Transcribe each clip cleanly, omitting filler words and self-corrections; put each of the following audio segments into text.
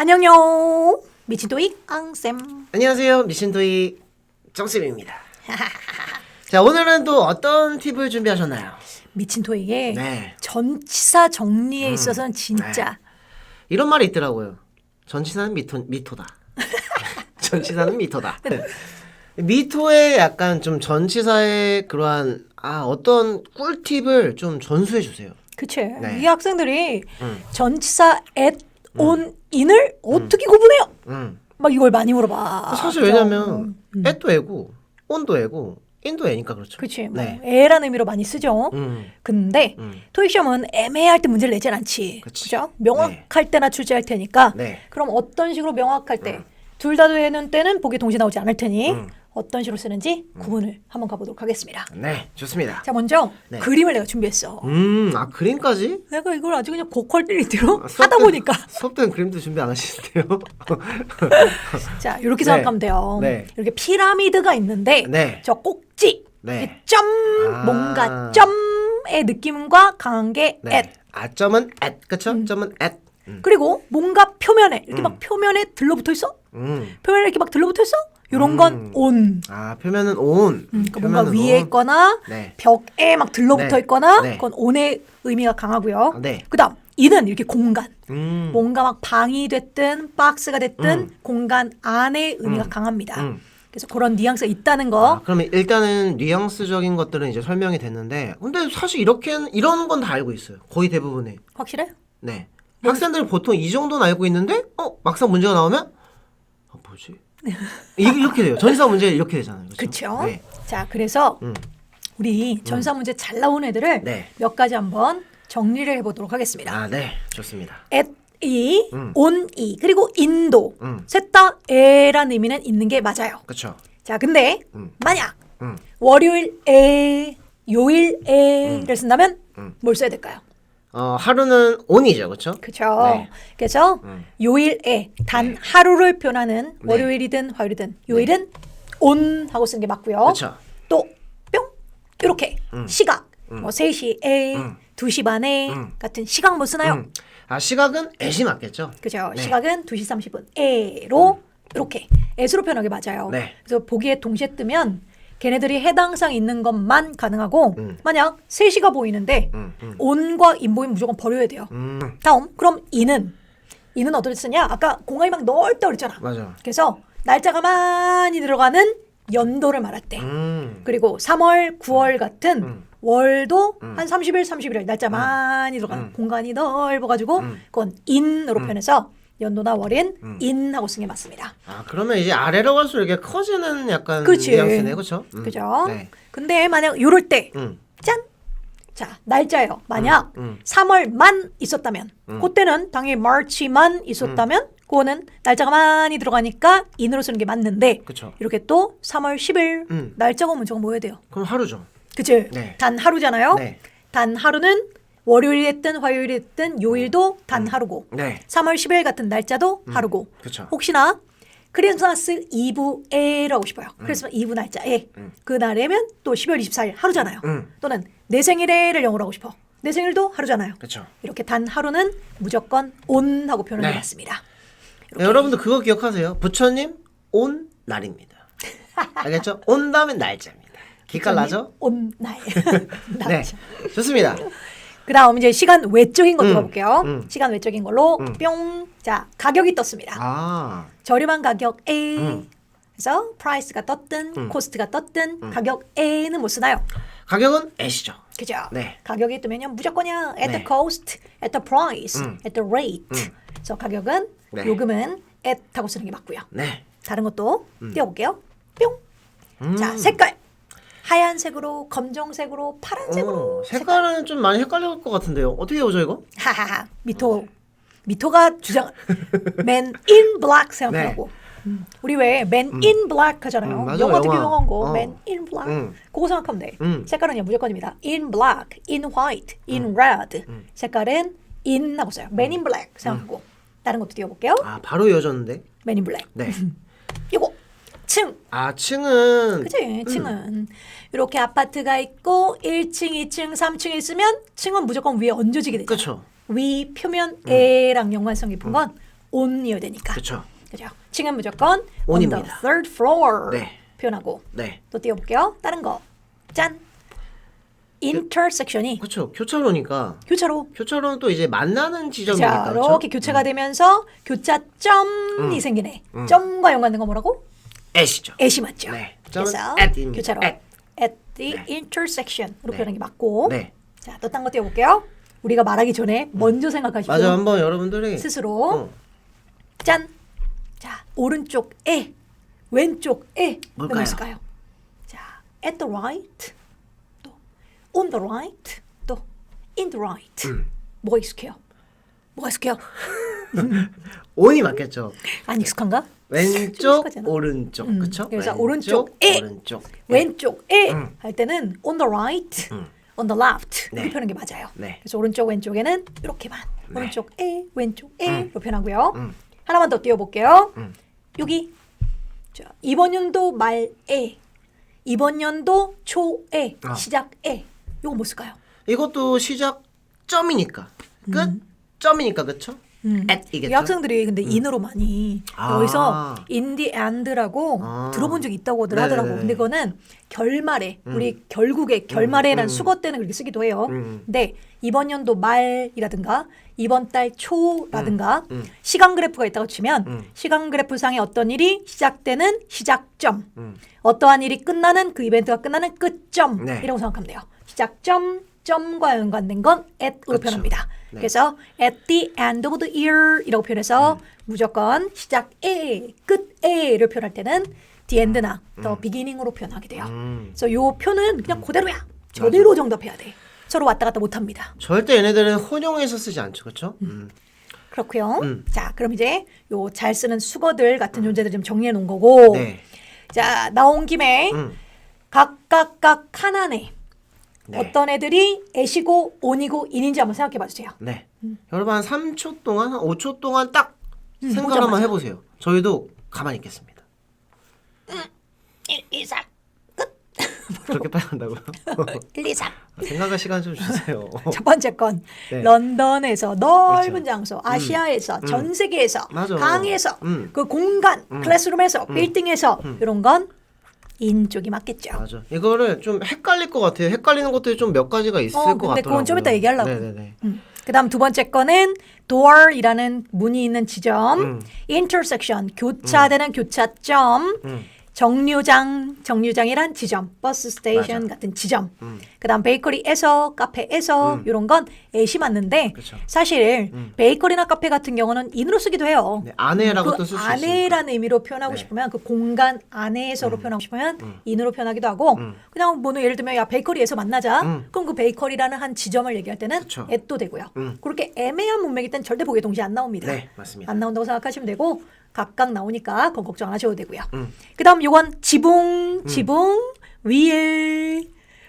안녕요. 미친토익 앙쌤. 안녕하세요. 미신도이 정쌤입니다. 자, 오늘은 또 어떤 팁을 준비하셨나요? 미친토익의 네. 전치사 정리에 있어서는 진짜 이런 말이 있더라고요. 전치사는 미토다. 전치사는 미토다. 미토의 약간 좀 전치사의 그러한 어떤 꿀팁을 좀 전수해 주세요. 그치. 네. 이 학생들이 전치사 at, on, in을 어떻게 구분해요? 막 이걸 많이 물어봐. 사실 그죠? 왜냐면 at도 애고 on도 애고 in도 애니까 그렇죠. 그치. 뭐 네. 애라는 의미로 많이 쓰죠. 근데 토익 시험은 애매할 때 문제를 내진 않지. 그치. 그죠? 명확할 때나 출제할 테니까. 네. 그럼 어떤 식으로 명확할 때 둘 다 되는 때는 보기 동시에 나오지 않을 테니 어떤 식으로 쓰는지 구분을 한번 가보도록 하겠습니다. 네, 좋습니다. 자, 먼저 네. 그림을 내가 준비했어. 그림까지? 내가 이걸 아주 그냥 고퀄리티로 수업 하다 때- 보니까 수업 때는 그림도 준비 안 하시는데요? 자, 이렇게 네. 생각하면 돼요. 네. 이렇게 피라미드가 있는데 네. 저 꼭지, 네. 이 점, 뭔가 점의 느낌과 강한 게 네. at. 점은 at, 그쵸? 점은 at. 그리고 뭔가 표면에 이렇게 막 표면에 들러붙어 있어? 표면에 이렇게 막 들러붙어 있어? 이런 건 on. 표면은 on. 그러니까 뭔가 위에 있거나 네. 벽에 막 들러붙어 네. 있거나 네. 그건 on의 의미가 강하고요. 네. 그다음 이는 이렇게 공간. 음. 뭔가 막 방이 됐든 박스가 됐든 공간 안의 의미가 강합니다. 그래서 그런 뉘앙스가 있다는 거. 그러면 일단은 뉘앙스적인 것들은 이제 설명이 됐는데, 근데 사실 이런 건 다 알고 있어요. 거의 대부분의. 확실해? 네. 학생들 보통 이 정도는 알고 있는데, 막상 문제가 나오면, 뭐지? 이렇게 돼요. 전치사 문제 이렇게 되잖아요. 그렇죠. 네. 자, 그래서 우리 전사 문제 잘 나온 애들을 네. 몇 가지 한번 정리를 해보도록 하겠습니다. 네. 좋습니다. at이, on이, 그리고 in도 셋 다 에라는 의미는 있는 게 맞아요. 그쵸. 자, 근데 만약 월요일에, 요일에를 쓴다면 뭘 써야 될까요? 하루는 on이죠. 그쵸? 그렇죠. 네. 그래서 요일에 단 하루를 표현하는 월요일이든 화요일이든 요일은 on 하고 쓰는 게 맞고요. 그쵸. 또 뿅 이렇게 시각 뭐 3시에 2시 반에 같은 시각 뭐 쓰나요? 시각은 at이 맞겠죠? 그죠. 네. 시각은 2시 30분 에로 이렇게 에스로 표현하기 맞아요. 네. 그래서 보기에 동시에 뜨면 걔네들이 해당상 있는 것만 가능하고 만약 3시가 보이는데 on과 in 보이면 무조건 버려야 돼요. 다음 그럼 in은 어떻게 쓰냐? 아까 공간이 막 넓다 그랬잖아. 맞아. 그래서 날짜가 많이 들어가는 연도를 말할 때 그리고 3월, 9월 같은 월도 한 30일, 31일 날짜 많이 들어가는 공간이 넓어가지고 그건 in으로 표현해서 연도나 월인 in 하고 쓰는 게 맞습니다. 그러면 이제 아래로 갈수록 이렇게 커지는 약간 그치. 뉘앙스네, 그렇죠? 그죠? 네. 근데 만약 요럴 때 짠! 자, 날짜요. 만약 3월만 있었다면 그때는 당연히 March만 있었다면 그거는 날짜가 많이 들어가니까 in으로 쓰는 게 맞는데 그쵸. 이렇게 또 3월 10일 날짜가 오면 저거 뭐 해야 돼요? 그럼 하루죠. 그치? 네. 단 하루잖아요. 네. 단 하루는 월요일이 됐든 화요일이 됐든 요일도 단 하루고 네. 3월 10일 같은 날짜도 하루고 그쵸. 혹시나 크리스마스 이브에로 하고 싶어요. 크리스마스 이브 날짜에 그 날이면 또 12월 24일 하루잖아요. 또는 내 생일에를 영어로 하고 싶어. 내 생일도 하루잖아요. 그쵸. 이렇게 단 하루는 무조건 on 하고 표현하는 게 네. 맞습니다. 네, 여러분들 그거 기억하세요. 부처님 온 날입니다. 알겠죠? 온 다음에 날짜입니다. 기깔나죠? on 날. 네. 좋습니다. 그다음 이제 시간 외적인 것도 가볼게요. 시간 외적인 걸로 뿅. 자, 가격이 떴습니다. 저렴한 가격에 그래서 price가 떴든 코스트가 떴든 가격에는 못 쓰나요? 가격은 at이죠. 그죠? 네. 가격이 뜨면요 무조건이야. at the 네. cost, at the price, at the rate. 그래서 가격은 네. 요금은 at 하고 쓰는 게 맞고요. 네. 다른 것도 띄워볼게요. 뿅. 자, 색깔. 하얀색으로, 검정색으로, 파란색으로. 색깔은 좀 많이 헷갈릴 것 같은데요. 어떻게 오죠 이거? 하하하. 미토가 주장 Man in Black 생각하고. 우리 왜 Man in Black 하잖아요. 맞아, 영화 되게 영화. 유명한 거 Man in Black. 그거 생각하면 돼. 색깔은요 무조건입니다. In Black, in White, in Red. 색깔은 in 하고 써요. Man in Black 생각하고. 다른 것도 띄워볼게요. 바로 이어졌는데. Man in Black. 네. 이거 층. 층은 그치 층은 이렇게 아파트가 있고 1층, 2층, 3층 있으면 층은 무조건 위에 얹어지게 되죠. 그쵸. 위 표면에랑 연관성 깊은 건 on이어야 되니까. 그렇죠. 그죠? 층은 무조건 on the on입니다. third floor 네. 표현하고 네. 또 띄워볼게요. 다른 거. 짠. intersection이 그렇죠. 교차로니까 교차로는 또 이제 만나는 자, 지점이니까. 이렇게 그렇죠? 교차가 되면서 교차점이 생기네. 점과 연관된 거 뭐라고? at이죠. at이 맞죠. 네. 그래서 점은 at입니다. 교차로 at the 네. intersection으로 네. 표현하는 게 맞고. 네. 자, 또 딴 거 띄워볼게요. 우리가 말하기 전에 먼저 생각하시고 맞아. 한번 여러분들이 스스로 짠. 자, 오른쪽에 왼쪽에 뭘까요? 뭐가 있을까요? 자, at the right, 또 on the right, 또 in the right. 뭐가 익숙해요? 뭐가 익숙해요? on이 맞겠죠. 안 익숙한가? 왼쪽, 익숙하잖아. 오른쪽, 그렇죠? 그래서 왼쪽, 오른쪽에 오른쪽. 왼쪽에 할 때는 on the right, on the left 네. 이렇게 표현하는 게 맞아요. 네. 그래서 오른쪽 왼쪽에는 이렇게만 네. 오른쪽에 왼쪽에 이렇게 표현하고요. 하나만 더 띄워볼게요. 여기 자, 이번 연도 말에 이번 연도 초에 시작에 요거 뭐 쓸까요? 이것도 시작 점이니까 끝 점이니까 그렇죠? at이겠죠. 이 학생들이 근데 in으로 많이 아. 여기서 in the end라고 아. 들어본 적이 있다고들 네네네. 하더라고. 근데 그거는 결말에 우리 결국에 결말에라는 수거 때는 그렇게 쓰기도 해요. 근데 이번 연도 말이라든가 이번 달 초라든가 시간 그래프가 있다고 치면 시간 그래프상에 어떤 일이 시작되는 시작점, 어떠한 일이 끝나는 그 이벤트가 끝나는 끝점 네. 이라고 생각하면 돼요. 시작점, 점과 연관된 건 at으로 그렇죠. 표현합니다. 네. 그래서 at the end of the year 이라고 표현해서 무조건 시작에, 끝에를 표현할 때는 the end나 the beginning으로 표현하게 돼요. 그래서 요 표는 그냥 그대로야. 저대로 정답해야 돼. 서로 왔다 갔다 못합니다. 절대 얘네들은 혼용해서 쓰지 않죠, 그렇죠? 그렇고요. 자, 그럼 이제 요 잘 쓰는 수거들 같은 존재들 좀 정리해 놓은 거고. 네. 자, 나온 김에 각각 하나네. 네. 어떤 애들이 애시고 온이고 인인지 한번 생각해 봐 주세요. 네. 여러분 한 3초 동안, 한 5초 동안 딱 생각 보자마자. 한번 해보세요. 저희도 가만히 있겠습니다. 1, 2, 3. 그렇게 빨리 한다고요? 1, 2, 3. 생각할 시간 좀 주세요. 첫 번째 건 네. 런던에서 넓은 그렇죠. 장소, 아시아에서, 전 세계에서, 맞아. 강에서, 그 공간, 클래스룸에서, 빌딩에서 이런 건 인 쪽이 맞겠죠. 맞아. 이거를 좀 헷갈릴 것 같아요. 헷갈리는 것들이 좀 몇 가지가 있을 것 근데 같더라고요. 그건 좀 이따 얘기하려고. 네네네. 그다음 두 번째 거는 door이라는 문이 있는 지점, intersection 교차되는 교차점, 정류장이란 지점, 버스 스테이션 맞아. 같은 지점. 그다음 베이커리에서 카페에서 이런 건 애시 맞는데 그쵸. 사실 베이커리나 카페 같은 경우는 인으로 쓰기도 해요. 네, 안에라고 그 또 쓸 수 있으니까. 안에라는 의미로 표현하고 네. 싶으면 그 공간 안에서로 표현하고 싶으면 인으로 표현하기도 하고 그냥 뭐 예를 들면 야 베이커리에서 만나자 그럼 그 베이커리라는 한 지점을 얘기할 때는 그쵸. at도 되고요. 그렇게 애매한 문맥일 땐 절대 보기 동시에 안 나옵니다. 네, 맞습니다. 안 나온다고 생각하시면 되고 각각 나오니까 그건 걱정 안 하셔도 되고요. 그다음 요건 지붕 위에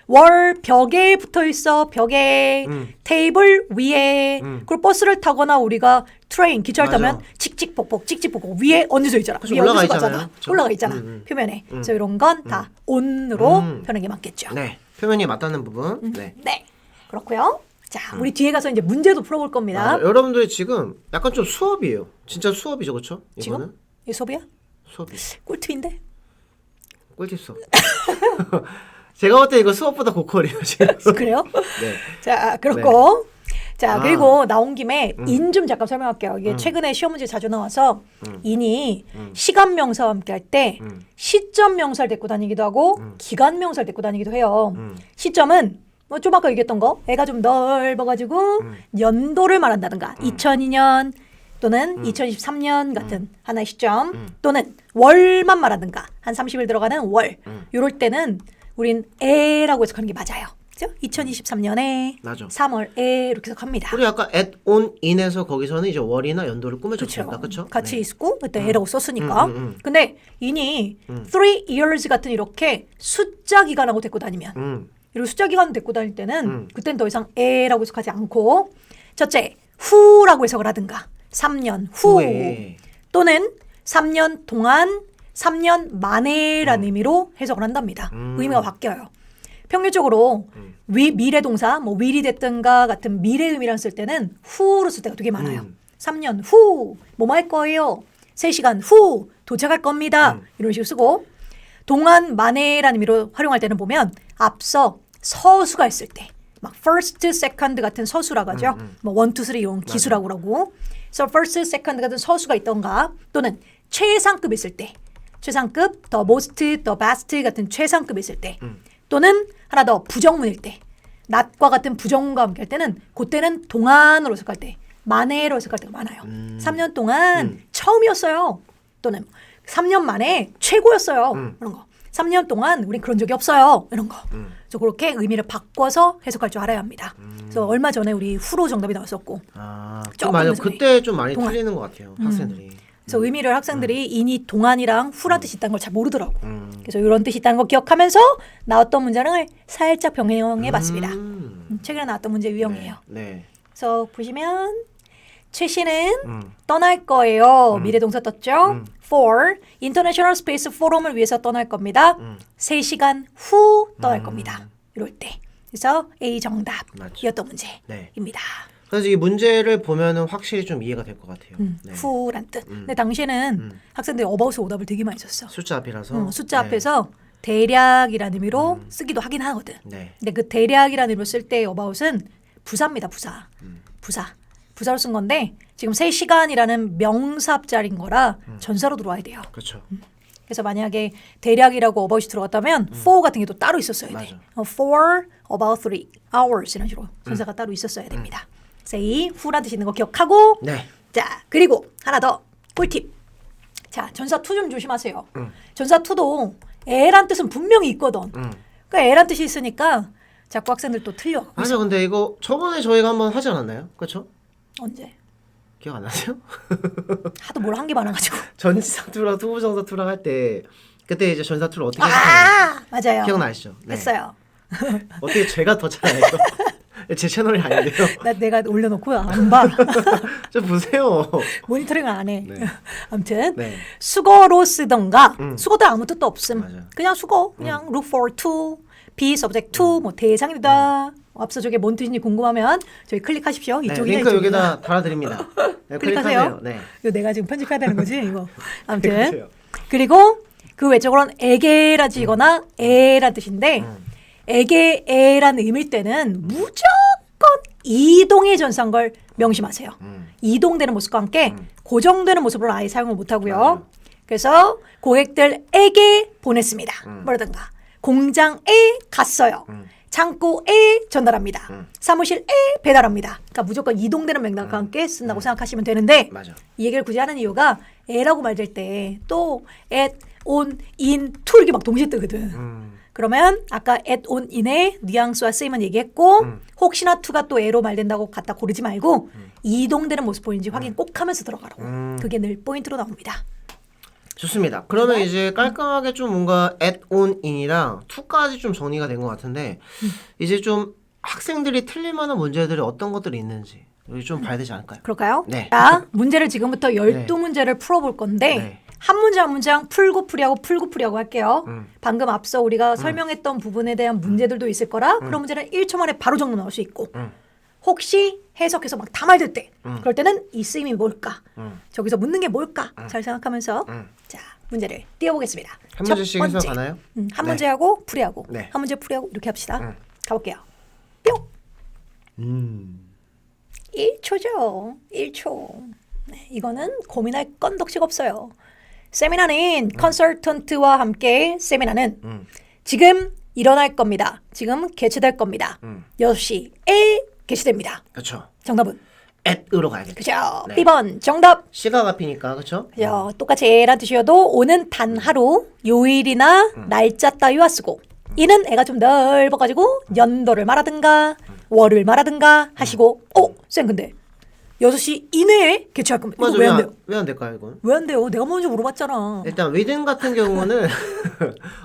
월 벽에 붙어 있어. 벽에 테이블 위에 그리고 버스를 타거나 우리가 트레인 기차를 맞아. 타면 찍찍폭폭 위에 얹어져 있잖아. 그쵸, 위에 올라가 얹어서 있잖아요. 가잖아. 그쵸? 올라가 있잖아. 표면에. 그래서 이런 건 다 on으로 표현하는 게 맞겠죠. 네. 표면이 맞다는 부분. 네. 네. 그렇고요. 자, 우리 뒤에 가서 이제 문제도 풀어볼 겁니다. 맞아. 여러분들이 지금 약간 좀 수업이에요. 진짜 수업이죠, 그렇죠? 지금? 이거는 이 수업이야? 수업이. 꿀팁인데? 꿀팁 수업. 제가 볼 때 이거 수업보다 고퀄이에요, 지금. 그래요? 네. 자, 그렇고. 자, 아. 그리고 나온 김에 인 좀 잠깐 설명할게요. 이게 최근에 시험 문제 자주 나와서 인이 시간 명사와 함께 할 때 시점 명사를 데리고 다니기도 하고 기간 명사를 데리고 다니기도 해요. 시점은 뭐 좀 아까 얘기했던 거 애가 좀 넓어가지고 연도를 말한다든가 2002년 또는 2023년 같은 하나의 시점 또는 월만 말하든가 한 30일 들어가는 월 요럴 때는 우린 에라고 해석하는 게 맞아요. 그죠? 2023년에 맞아. 3월에 이렇게 해석합니다. 우리 아까 at on in에서 거기서는 이제 월이나 연도를 꾸며줬으니까, 그렇죠? 같이 네. 있고 그때 에라고 썼으니까. 근데 인이 3 years 같은 이렇게 숫자 기간하고 데리고 다니면 이렇게 숫자 기간 데리고 다닐 때는 그땐 더 이상 에라고 해석하지 않고 첫째 후라고 해석을 하든가 3년 후 후에. 또는 3년 동안 3년 만에라는 의미로 해석을 한답니다. 의미가 바뀌어요. 평균적으로 미래 동사 뭐 will이 됐든가 같은 미래 의미랑 쓸 때는 후로 쓸 때가 되게 많아요. 3년 후 뭐 할 거예요. 3시간 후 도착할 겁니다. 이런 식으로 쓰고 동안 만에라는 의미로 활용할 때는 보면 앞서 서수가 있을 때 막 first, second 같은 서수라고 하죠. 뭐 1, 2, 3 이런 기수라고 그러고 so first, second 같은 서수가 있던가 또는 최상급 있을 때 최상급, the most, the best 같은 최상급 있을 때 또는 하나 더 부정문일 때 not과 같은 부정문과 함께 할 때는 그때는 동안으로 해석할 때 만에로 해석할 때가 많아요. 3년 동안 처음이었어요. 또는 3년 만에 최고였어요. 이런 거. 3년 동안 우린 그런 적이 없어요. 이런 거. 그래서 그렇게 의미를 바꿔서 해석할 줄 알아야 합니다. 그래서 얼마 전에 우리 후로 정답이 나왔었고 좀 맞아요. 전에. 그때 좀 많이 동안. 틀리는 것 같아요. 학생들이. 그래서 의미를 학생들이 인이 동안이랑 후란 뜻이 있다는 걸 잘 모르더라고. 그래서 이런 뜻이 있다는 거 기억하면서 나왔던 문장을 살짝 병행해 봤습니다. 최근에 나왔던 문제 유형이에요. 네. 그래서 보시면 최 씨는 떠날 거예요. 미래 동사 떴죠. for 인터내셔널 스페이스 포럼을 위해서 떠날 겁니다. 3시간 후 떠날 겁니다. 이럴 때. 그래서 A 정답이었던 문제입니다. 그래서 이 문제를 보면은 확실히 좀 이해가 될 것 같아요. 네. 후란 뜻. 근데 당시에는 학생들이 어바웃 오답을 되게 많이 썼어. 숫자 앞이라서. 숫자 앞에서 대략이라는 의미로 쓰기도 하긴 하거든. 네. 근데 그 대략이라는 의미로 쓸 때 어바웃은 부사입니다. 부사로 쓴 건데 지금 3시간이라는 명사합자인 거라 전사로 들어와야 돼요. 그렇죠. 그래서 만약에 대략이라고 어바웃이 들어갔다면 for 같은 게 또 따로 있었어야 돼. for about 3 hours 이런 식으로 전사가 따로 있었어야 됩니다. say who란 뜻이 있는 거 기억하고 네. 자 그리고 하나 더 꿀팁. 자 전사 to 좀 조심하세요. 전사 to도 애란 뜻은 분명히 있거든. 그러니까 애란 뜻이 있으니까 자꾸 학생들 또 틀려. 맞아. 근데 이거 저번에 저희가 한번 하지 않았나요? 그렇죠? 언제? 기억 안 나세요? 하도 뭘 한 게 많아가지고. 전지사투랑 투부정사투랑 할 때 그때 이제 전사투를 어떻게 해석하는지 맞아요. 기억나시죠? 네. 했어요. 어떻게 제가 더 잘해요? 제 채널이 아닌데요. 내가 올려놓고 안 봐. 좀 보세요. 모니터링을 안 해. 네. 아무튼 네. 수거로 쓰던가 수거도 아무 뜻도 없음. 맞아요. 그냥 수거. 그냥 look for to, be subject to, 뭐 대상이다. 앞서 저게 뭔 뜻인지 궁금하면 저희 클릭하십시오. 네, 이쪽이나 링크 이쪽이나. 여기다 달아드립니다. 네, 클릭하세요. 클릭하세요. 네. 이거 내가 지금 편집해야 되는 거지 이거. 아무튼 클릭하세요. 그리고 그 외적으로는 에게라지거나 에란 뜻인데 에게 에라는 의미일 때는 무조건 이동의 전사인 걸 명심하세요. 이동되는 모습과 함께 고정되는 모습으로 아예 사용을 못하고요. 맞아요. 그래서 고객들에게 보냈습니다. 뭐라든가 공장에 갔어요. 창고에 전달합니다. 사무실에 배달합니다. 그러니까 무조건 이동되는 맥락과 함께 쓴다고 생각하시면 되는데 맞아. 이 얘기를 굳이 하는 이유가 에라고 말될 때 또 at, on, in, to 이렇게 막 동시에 뜨거든. 그러면 아까 at, on, in의 뉘앙스와 쓰임은 얘기했고 혹시나 to가 또 에로 말된다고 갖다 고르지 말고 이동되는 모습 보이는지 확인 꼭 하면서 들어가라고. 그게 늘 포인트로 나옵니다. 좋습니다. 그러면 이제 깔끔하게 좀 뭔가 at, on, in이랑 to까지 좀 정리가 된 것 같은데 이제 좀 학생들이 틀릴 만한 문제들이 어떤 것들이 있는지 여기 좀 봐야 되지 않을까요? 그럴까요? 네. 자, 문제를 지금부터 12문제를 풀어볼 건데 네. 한 문제 한 문장 풀고 풀이하고 할게요. 방금 앞서 우리가 설명했던 부분에 대한 문제들도 있을 거라 그런 문제는 1초 만에 바로 정리 나올 수 있고 혹시 해석해서 막 다 말될 때 그럴 때는 이 쓰임이 뭘까? 저기서 묻는 게 뭘까? 잘 생각하면서 자 문제를 띄워보겠습니다. 한 첫 문제씩 번째. 해서 가나요? 한 네. 문제하고 풀이하고 네. 한 문제 풀이하고 이렇게 합시다. 가볼게요. 뿅. 1초죠. 1초. 네, 이거는 고민할 건덕지가 없어요. 세미나는 컨설턴트와 함께 세미나는 지금 일어날 겁니다. 지금 개최될 겁니다. 6시에 개최됩니다. 그렇죠. 정답은? at으로 가야겠죠. 그죠. 네. B번 정답. 시각 앞이니까 그렇죠. 그죠. 똑같이 애란 뜻이어도 오는 단 하루, 요일이나 날짜 따위와 쓰고 이는 애가 좀 넓어가지고 연도를 말하든가 월을 말하든가 하시고 쌤 근데 6시 이내에 개최할 겁니다. 맞아. 이거 왜 안 돼요? 왜 안 될까요 이건? 왜 안 돼요? 내가 먼저 물어봤잖아. 일단 within 같은 경우는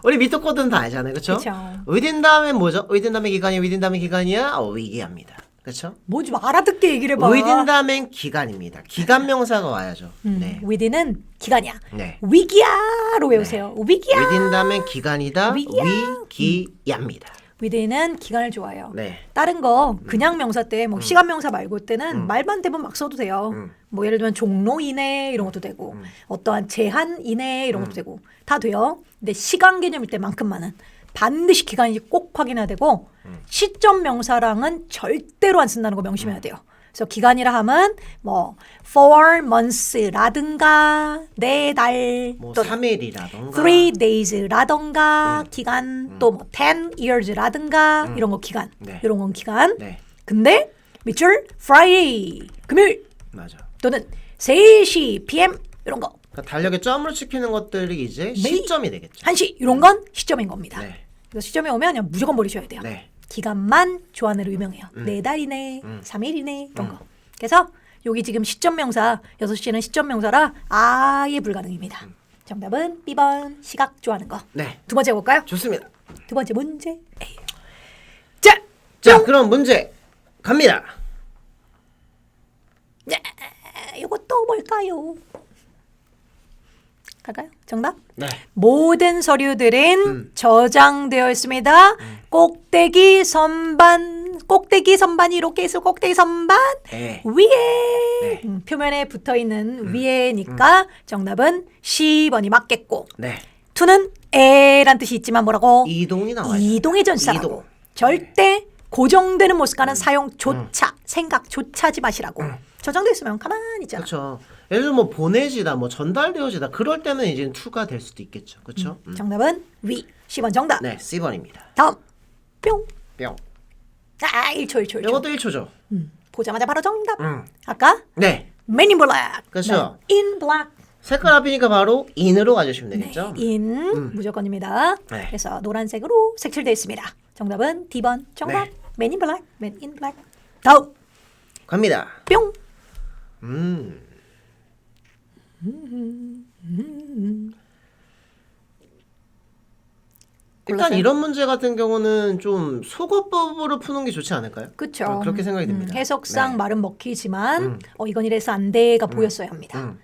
우리 미터 코드는 다 알잖아요. 그렇죠? 그쵸. within 다음에 뭐죠? within 다음에 기간이 within 다음에 기간이야? 위기합니다. 그렇죠? 뭐 좀 알아듣게 얘기를 해봐. within 다음엔 기간입니다. 기간 명사가 와야죠. 네. within은 기간이야. 네. 위기야로 외우세요. 위기야. within 다음엔 기간이다. 위기야. 위기야입니다. within은 기간을 좋아해요. 네. 다른 거 그냥 명사 때 뭐 시간 명사 말고 때는 말만 되면 막 써도 돼요. 뭐 예를 들면 종로 이내 이런 것도 되고 어떠한 제한 이내 이런 것도 되고 다 돼요. 근데 시간 개념일 때만큼만은 반드시 기간인지 꼭 확인해야 되고 시점 명사랑은 절대로 안 쓴다는 거 명심해야 돼요. 그래서 기간이라 하면 뭐 4 months라든가 4달 뭐 또 3일이라던가 3 days라던가 기간 또 뭐 10 years라든가 이런 거 기간 네. 이런 건 기간 네. 근데 밑줄 Friday 금요일 맞아. 또는 3시 PM 이런 거 그러니까 달력에 점을 찍히는 것들이 이제 시점이 되겠죠. 1시 이런 건 시점인 겁니다. 네. 그래서 시점에 오면 그냥 무조건 버리셔야 돼요. 네. 기간만 기간만 조안으로 유명해요. 4달이네 3일이네 이런 거. 그래서 여기 지금 시점 명사 6시는 시점 명사라 아예 불가능입니다. 정답은 B번 시각 좋아하는 거. 네. 두 번째 볼까요? 좋습니다. 두 번째 문제. 에이. 자, 자, 그럼 문제 갑니다. 이것도 뭘까요? 갈까요? 정답? 네. 모든 서류들은 저장되어 있습니다. 꼭대기 선반이 이렇게 있어. 꼭대기 선반 네. 위에 네. 표면에 붙어 있는 위에니까 정답은 C번이 맞겠고 네. to는 에란 뜻이 있지만 뭐라고? 이동이 나와요. 이동의 전사라고. 이동. 절대 고정되는 모습과는 사용조차 생각조차 하지 마시라고. 저장되어 있으면 가만히 있잖아. 그렇죠. 예를 들어 뭐 보내지다, 뭐 전달되어지다 그럴 때는 이제 to가 될 수도 있겠죠. 그렇죠? 정답은 위. C번 정답. 네, C번입니다. 다음. 뿅. 뿅. 아, 1초. 이것도 1초죠. 보자마자 바로 정답. 아까 네. Men in Black. 그렇죠. 네. In Black. 색깔 앞이니까 바로 in으로 가주시면 되겠죠. 네. in 무조건입니다. 네. 그래서 노란색으로 색칠되어 있습니다. 정답은 D번 정답. 네. Men in Black. Men in Black. 다음. 갑니다. 뿅. 일단 골랐어요? 이런 문제 같은 경우는 좀 속어법으로 푸는 게 좋지 않을까요? 그렇죠. 그렇게 생각이 듭니다. 해석상 네. 말은 먹히지만 이건 이래서 안 돼가 보였어야 합니다.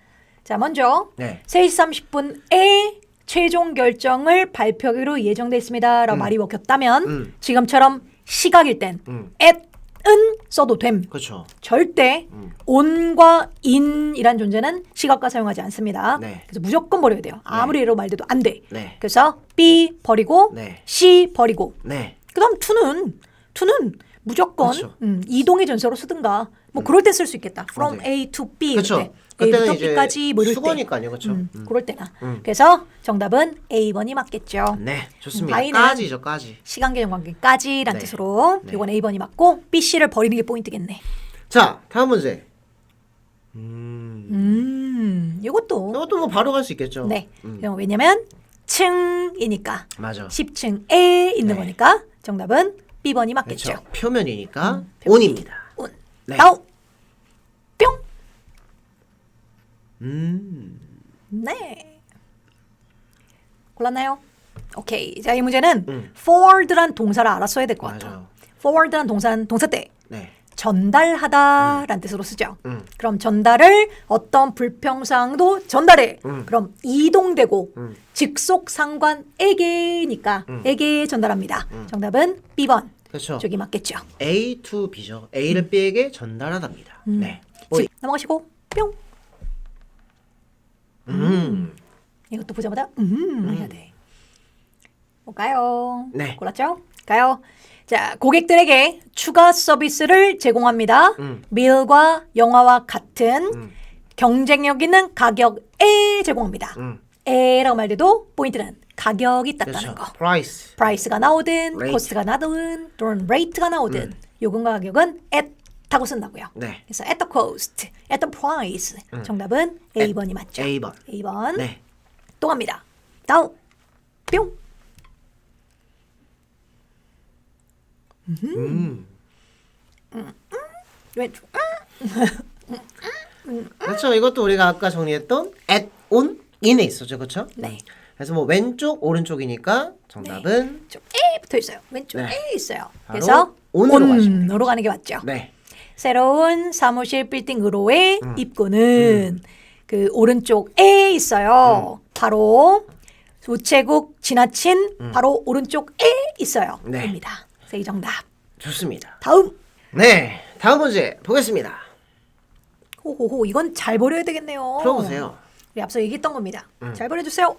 자, 먼저 네. 3시 30분에 최종 결정을 발표하기로 예정돼 있습니다. 라고 말이 먹혔다면 지금처럼 시각일 땐 at은 써도 됨. 그렇죠. 절대 on과 in이란 존재는 시각과 사용하지 않습니다. 네. 그래서 무조건 버려야 돼요. 아무리 예로 말돼도 안 돼. 네. 그래서 B 버리고 네. C 버리고 네. 그다음 to는 무조건 그렇죠. 이동의 전사로 쓰든가 뭐 그럴 때 쓸 수 있겠다. From 맞아요. A to B 그렇죠. 이럴 때. 그때는 A부터 이제 B까지 뭐 이럴 때. 수거니까요. 그렇죠. 그럴 때나. 그래서 정답은 A번이 맞겠죠. 네, 좋습니다. 바이는 까지죠, 까지. 시간 개념 관계까지란 네. 뜻으로 네. 이건 A번이 맞고 B, C를 버리는 게 포인트겠네. 자, 다음 문제. 이것도 이것도 뭐 바로 갈 수 있겠죠. 네. 왜냐면 층이니까 맞아. 10층에 있는 네. 거니까 정답은 B번이 맞겠죠. 그렇죠. 표면이니까 온입니다. 온. 네. 다음. 뿅. 네. 골랐나요? 오케이. 자, 이 문제는 forward란 동사를 알았어야 될 것 같아요. 맞아요. forward란 동사는 동사 때 네. 전달하다라는 뜻으로 쓰죠. 그럼 전달을 어떤 불평사항도 전달해. 그럼 이동되고 직속 상관에게니까 에게 전달합니다. 정답은 B번. 그렇죠. 저기 맞겠죠. A to B죠. A를 B에게 전달하답니다. 네. 즉, 넘어가시고 뿅. 이것도 보자마자 해야 돼. 볼까요? 네. 골랐죠? 가요. 자, 고객들에게 추가 서비스를 제공합니다. 밀과 영화와 같은 경쟁력 있는 가격에 제공합니다. 에라고 말돼도 포인트는 가격이 있다는 그렇죠. 거. price. 프라이스가 나오든 Rate. 코스트가 나오든 또는 레이트가 나오든 요금과 가격은 at 하고 쓴다고요. 네. 그래서 at the cost, at the price. 정답은 A번이 맞죠. A번. A번. 네. 또 갑니다. 다음. 뿅. 왼쪽. 그렇죠. 이것도 우리가 아까 정리했던 at, on, in에 있었죠. 그렇죠? 네. 그래서 뭐 왼쪽, 오른쪽이니까 정답은 좀 A 붙어 있어요. 왼쪽에 네. 있어요. 바로 그래서 on으로 가시면 on으로 가는 게 맞죠. 네. 새로운 사무실 빌딩으로의 입구는 그 오른쪽에 있어요. 바로 우체국 지나친 바로 오른쪽에 있어요. 네. 입니다. A 정답. 좋습니다. 다음. 네, 다음 문제 보겠습니다. 호호호, 이건 잘 버려야 되겠네요. 풀어보세요. 우리 앞서 얘기했던 겁니다. 잘 버려주세요.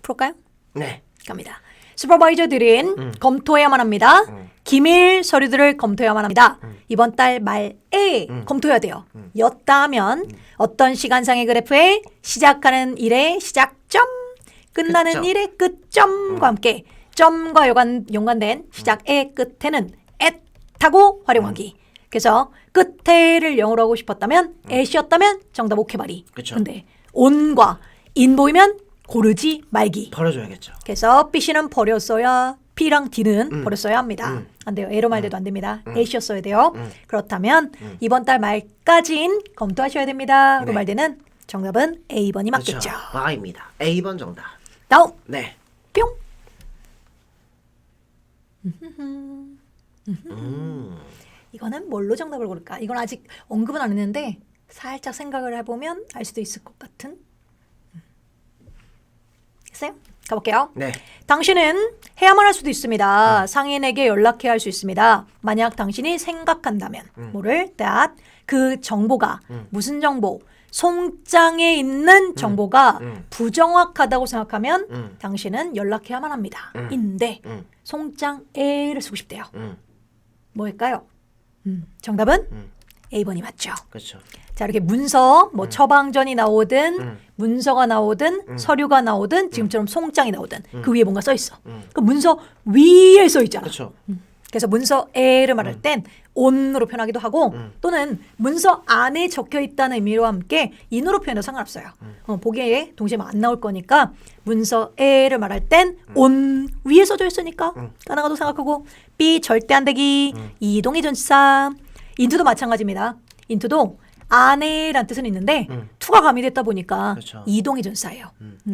풀을까요? 네. 갑니다. 슈퍼바이저들은 검토해야만 합니다. 기밀 서류들을 검토해야만 합니다. 이번 달 말에 검토해야 돼요. 였다 하면 어떤 시간상의 그래프에 시작하는 일의 시작점, 끝나는 끝점. 일의 끝점과 함께 점과 연관된 시작의 끝에는 at하고 활용하기. 그래서 끝에를 영어로 하고 싶었다면 at이었다면 정답 오케바리. 그쵸. 근데 on과 in 보이면 고르지 말기. 버려줘야겠죠. 그래서 B씨는 버렸어야 P랑 D는 버렸어야 합니다. 안 돼요. A로 말돼도 안 됩니다. A씨였어야 돼요. 그렇다면 이번 달 말까지는 검토하셔야 됩니다. 로 네. 말되는 정답은 A번이 맞겠죠. 그렇죠. Y입니다. A번 정답. 다음 네. 뿅. 이거는 뭘로 정답을 고를까? 이건 아직 언급은 안 했는데 살짝 생각을 해보면 알 수도 있을 것 같은. 했어요? 가볼게요. 네. 당신은 해야만 할 수도 있습니다. 상인에게 연락해야 할 수 있습니다. 만약 당신이 생각한다면 뭐를? that 그 정보가 무슨 정보? 송장에 있는 정보가 부정확하다고 생각하면 당신은 연락해야만 합니다. 인데 송장에를 쓰고 싶대요. 뭐일까요? 정답은 A번이 맞죠. 그렇죠. 자, 이렇게 문서, 뭐 처방전이 나오든 문서가 나오든 서류가 나오든 지금처럼 송장이 나오든 그 위에 뭔가 써 있어. 그 문서 위에 써 있잖아. 그렇죠. 그래서 문서에를 말할 땐 on으로 표현하기도 하고 또는 문서 안에 적혀 있다는 의미로 함께 in으로 표현해도 상관없어요. 보기에 동시에 안 나올 거니까 문서에를 말할 땐 on 위에 써져 있으니까 까나가도 생각하고 B 절대 안 되기 이동의 전치사 into도 마찬가지입니다. into도 안에란 뜻은 있는데 to가 가미됐다 보니까 그렇죠. 이동의 전사예요.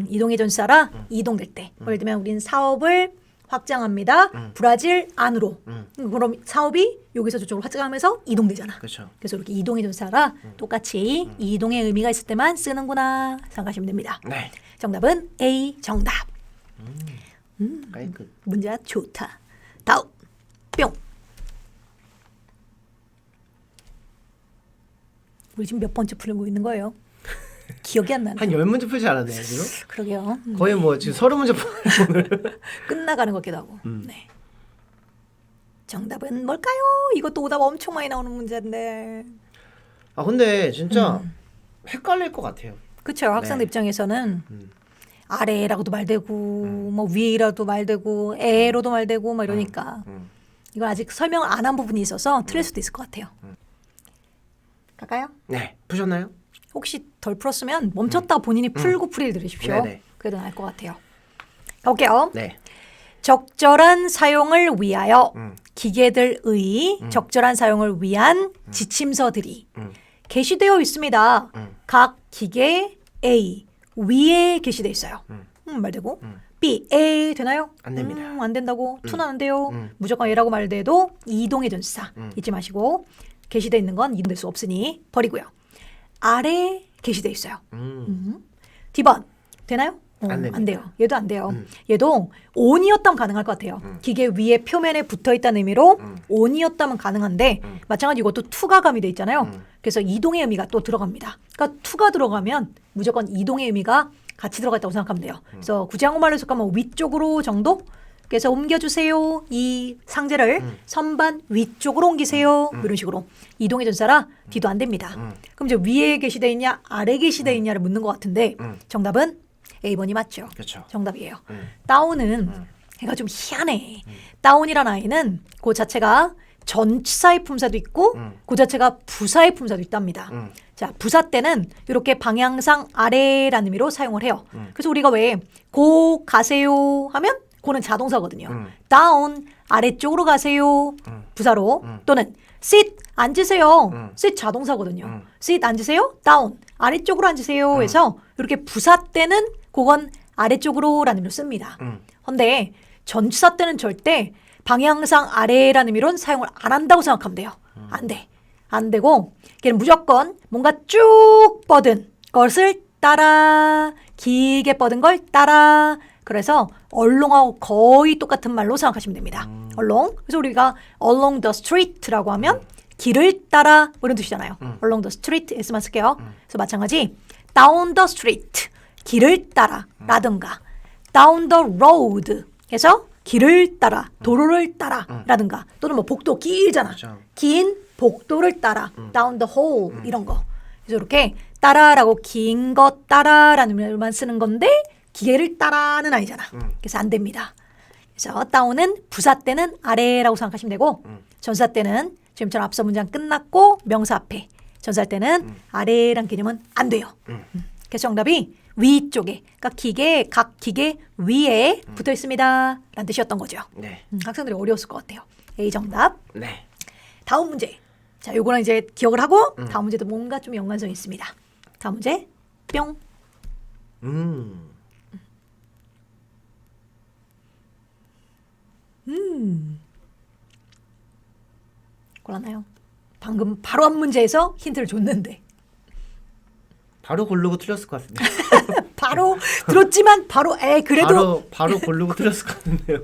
이동의 전사라 이동될 때 예를 들면 우리는 사업을 확장합니다. 브라질 안으로. 그럼 사업이 여기서 저쪽으로 확장하면서 이동되잖아. 그렇죠. 그래서 이렇게 이동의 전사라 똑같이 이동의 의미가 있을 때만 쓰는구나 생각하시면 됩니다. 네. 정답은 A 정답. 깔끔. 문제가 좋다. 다음 뿅. 우리 지금 몇 번째 풀고 있는 거예요? 기억이 안 나네. 한 10문제 풀지 않았나요, 지금? 그러게요. 거의 뭐 지금 30문제 풀 오늘. 끝나가는 것 같기도 하고. 네. 정답은 뭘까요? 이것도 오답 엄청 많이 나오는 문제인데. 아, 근데 진짜 헷갈릴 것 같아요. 그렇죠. 학생들 네. 입장에서는 아래라고도 말되고 뭐 위라도 말되고 에로도 말되고 막 이러니까 이건 아직 설명을 안 한 부분이 있어서 틀릴 수도 있을 것 같아요. 갈까요? 네. 푸셨나요? 혹시 덜 풀었으면 멈췄다 본인이 풀고 풀이를 들으십시오. 네네. 그래도 나을 것 같아요. 가볼게요. 네. 적절한 사용을 위하여 기계들의 적절한 사용을 위한 지침서들이 게시되어 있습니다. 각 기계 A 위에 게시되어 있어요. 말되고 B A 되나요? 안 됩니다. 안 된다고. 투는 안 돼요. 무조건 A라고 말돼도 이동의 전치사 잊지 마시고 게시되어 있는 건 이동될 수 없으니 버리고요. 아래 게시되어 있어요. D번 되나요? 안 돼요. 얘도 안 돼요. 얘도 on이었다면 가능할 것 같아요. 기계 위에 표면에 붙어 있다는 의미로 on이었다면 가능한데 마찬가지 이것도 to가 가미돼 있잖아요. 그래서 이동의 의미가 또 들어갑니다. 그러니까 to가 들어가면 무조건 이동의 의미가 같이 들어갔다고 생각하면 돼요. 그래서 굳이 한국말로 해석하면 위쪽으로 정도? 그래서 옮겨주세요. 이 상제를 선반 위쪽으로 옮기세요. 이런 식으로 이동의 전사라 D도 안 됩니다. 그럼 이제 위에 게시되어 있냐 아래 게시되어 있냐를 묻는 것 같은데 정답은 A번이 맞죠. 그렇죠. 정답이에요. 다운은 얘가 좀 희한해. 다운이란 아이는 그 자체가 전치사의 품사도 있고 그 자체가 부사의 품사도 있답니다. 자, 부사 때는 이렇게 방향상 아래라는 의미로 사용을 해요. 그래서 우리가 왜 고 가세요 하면 고는 자동사거든요. 다운 아래쪽으로 가세요. 부사로 또는 sit 앉으세요. sit 자동사거든요. sit 앉으세요. 다운 아래쪽으로 앉으세요. 해서 이렇게 부사 때는 그건 아래쪽으로라는 의미로 씁니다. 근데 전치사 때는 절대 방향상 아래라는 의미로는 사용을 안 한다고 생각하면 돼요. 안 돼. 안 되고 걔는 무조건 뭔가 쭉 뻗은 것을 따라 길게 뻗은 걸 따라 그래서 얼롱하고 거의 똑같은 말로 생각하시면 됩니다. along. 그래서 우리가 along the street라고 하면 길을 따라 뭐 이런 뜻이잖아요. along the street s만 쓸게요. 그래서 마찬가지 down the street 길을 따라 라든가 down the road 해서 길을 따라 도로를 따라 라든가 또는 뭐 복도 길잖아. 그렇죠. 긴 복도를 따라 down the hall 이런 거. 그래서 이렇게 따라라고 긴 거 따라라는 말만 쓰는 건데 기계를 따라는 아니잖아. 그래서 안 됩니다. 그래서 down은 부사 때는 아래라고 생각하시면 되고 전사 때는 지금처럼 앞서 문장 끝났고 명사 앞에 전사할 때는 아래란 개념은 안 돼요. 그래서 정답이 위쪽에 그러니까 각 기계 위에 붙어 있습니다 라는 뜻이었던 거죠. 네. 학생들이 어려웠을 것 같아요. A 정답. 네. 다음 문제. 자, 요거랑 이제 기억을 하고 다음 문제도 뭔가 좀 연관성이 있습니다. 다음 문제 뿅. 골랐나요? 방금 바로 한 문제에서 힌트를 줬는데 바로 고르고 틀렸을 것 같은데. 바로 들었지만 바로 그래도 바로 고르고 틀렸을 것 같은데요.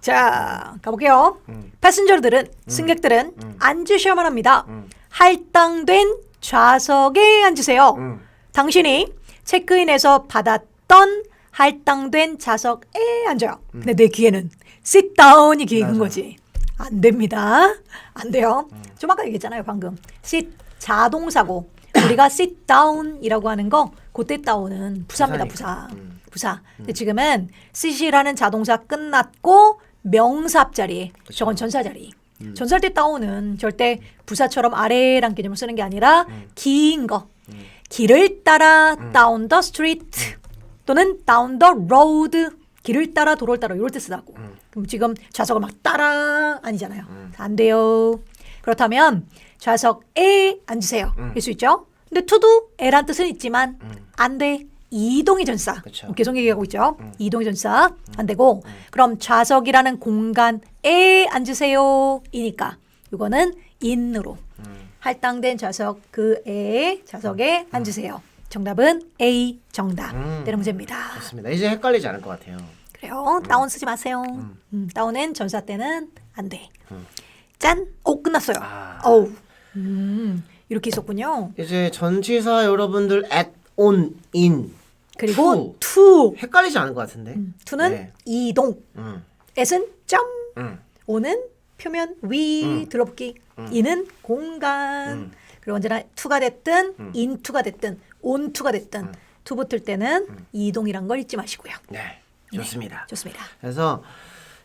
자 가볼게요. 패신저들은 승객들은 앉으셔야만 합니다. 할당된 좌석에 앉으세요. 당신이 체크인에서 받았던 할당된 좌석에 앉아요. 근데 내 귀에는 sit down이 귀에 든 거지. 안 됩니다. 안 돼요. 좀 아까 얘기했잖아요 방금. sit 자동사고 우리가 sit down이라고 하는 거 그때 down은 부사입니다. 부사. 근데 지금은 sit이라는 자동사 끝났고 명사 앞자리 저건 전사 자리. 전사할 때 down은 절대 부사처럼 아래란 개념을 쓰는 게 아니라 긴 거. 길을 따라 down the street 또는 down the road 길을 따라 도로를 따라 이럴 때 쓰다고. 그럼 지금 좌석을 막 따라 아니잖아요. 안 돼요. 그렇다면 좌석에 앉으세요. 일 수 있죠. 근데 to도 에란 뜻은 있지만 안 돼. 이동의 전사. 그쵸. 계속 얘기하고 있죠. 이동의 전사 안 되고 그럼 좌석이라는 공간에 앉으세요. 이니까 이거는 in으로 할당된 좌석 그에 좌석에 앉으세요. 정답은 A 정답. 되는 문제입니다. 좋습니다. 이제 헷갈리지 않을 것 같아요. 그래요. 다운 쓰지 마세요. 다운은 전사 때는 안 돼. 짠. 오 끝났어요. 어우. 이렇게 있었군요. 이제 전치사 여러분들 at, on, in 그리고 to. 헷갈리지 않을 것 같은데. to는 네. 이동. at은 점. o는 표면 위 들어붙기. in은 공간. 그리고 언제나 to가 됐든 into가 됐든 onto가 됐든 to 붙을 때는 이동이란 걸 잊지 마시고요. 네. 좋습니다. 네, 좋습니다. 그래서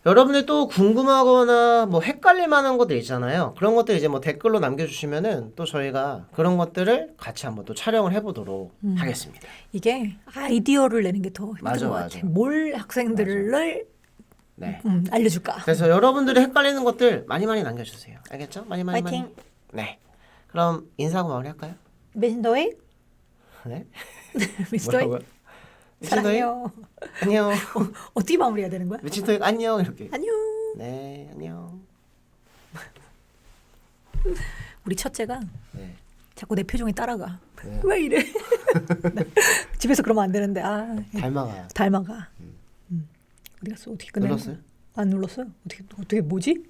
여러분들 또 궁금하거나 뭐 헷갈릴 만한 것들 있잖아요. 그런 것들 이제 뭐 댓글로 남겨주시면은 또 저희가 그런 것들을 같이 한번 또 촬영을 해보도록 하겠습니다. 이게 아이디어를 내는 게 더 힘든 맞아, 것 맞아. 같아. 뭘 학생들을 네. 알려줄까? 그래서 여러분들이 헷갈리는 것들 많이 남겨주세요. 알겠죠? 많이. 파이팅. 네. 그럼 인사하고 마무리할까요? 미스터웨이? 네. 미스터웨이? 뭐라고요? 사랑해요. 안녕. 어떻게 마무리해야 되는 거야? 미친토익 안녕 이렇게. 안녕. 네, 안녕. 우리 첫째가 네. 자꾸 내 표정에 따라가. 네. 왜 이래? 집에서 그러면 안 되는데. 닮아가요. 닮아가. 어디 갔어? 어떻게 끝냈어? 눌렀어요? 안 눌렀어요? 어떻게 뭐지?